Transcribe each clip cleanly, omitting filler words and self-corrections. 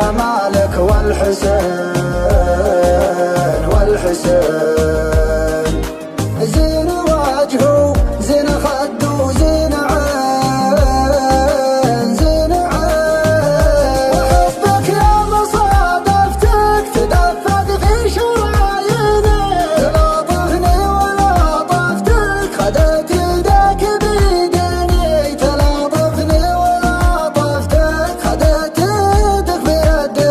جمالك والحسين زين وجهه زين خده زين عين زين عين وحبك يا مصادفتك تدفق في شراييني تلاطفني ولطفتك خدت يدك بيديني تلاطفني ولطفتك خدت يدك بيديني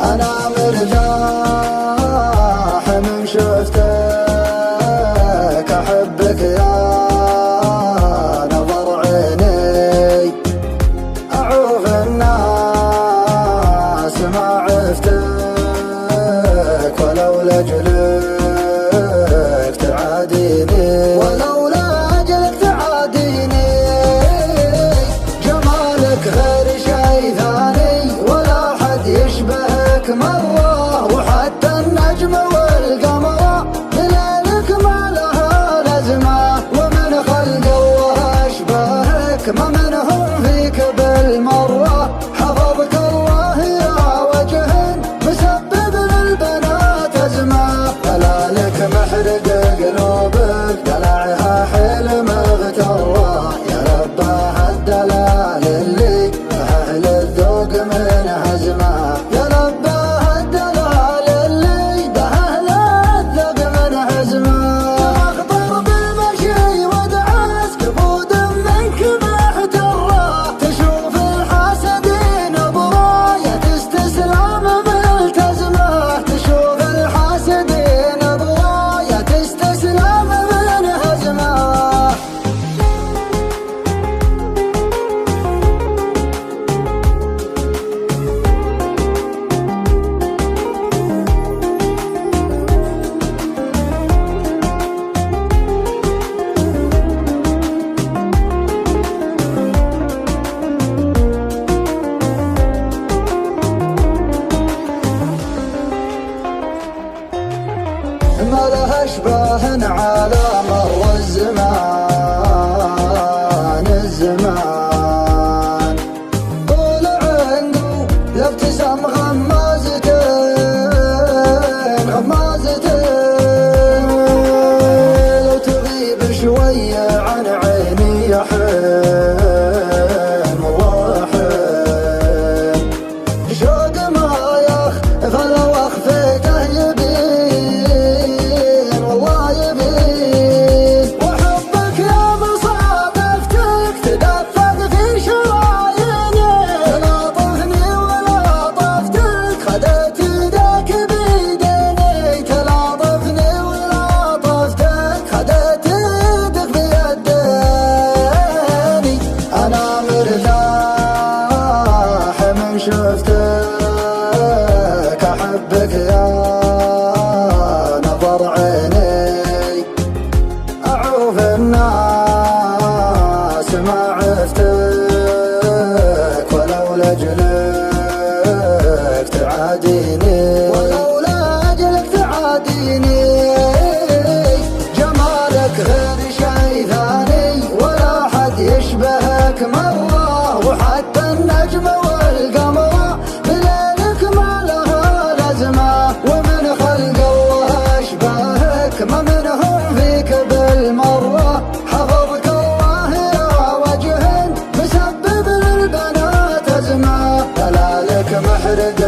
أنا مرتاح من شفتك أحبك يا نظر عيني أعوف الناس ما عفتك ولولا أجلك تعاديني ولولا أجلك تعاديني جمالك غير شي ثاني ولا حد يشبهك مرة وحتى النجم والقمر بليلك ما لها لازمة ومن خلق الله أشبهك ما منهم فيك بالمرة حفظك الله يا وجه مسبب للبنات أزمة دلالك محرق قلوبك دلعها حيل مغترة يا رباه الدلال اللي أهل الذوق من هزمه يا رباه الدلال اللي بأهل الذوق من هزمه أخطر بالمشي ودعس كبود منك محترة تشوف الحاسدين براية استسلام ملتزمة تشوف الحاسدين براية استسلام من هزمه ما لها اشباه على مر الزمان طول عنده الابتسام غمازتين لو تغيب شوية عن عيني يا حين والله حين شوق ما يخفى لو اخفيته يبين والله يبين وحبك يا مصادفتك تدفق في شراييني تلاطفني ولطفتك خدت يدك بيديني تلاطفني ولطفتك خدت يدك بيديني أنا مرتاح من شفتك أحبك يا نظر عيني أعوف الناس ما عفتك ولولا أجلك تعاديني ولولا أجلك تعاديني جمالك غير شي ثاني ولا حد يشبهك مرة وحتى النجم والقمر بليلك ما لها لازمة ومن خلق الله أشبهك ما منهم فيك بالمرة حفظك الله يا وجه مسبب للبنات أزمة دلالك محرق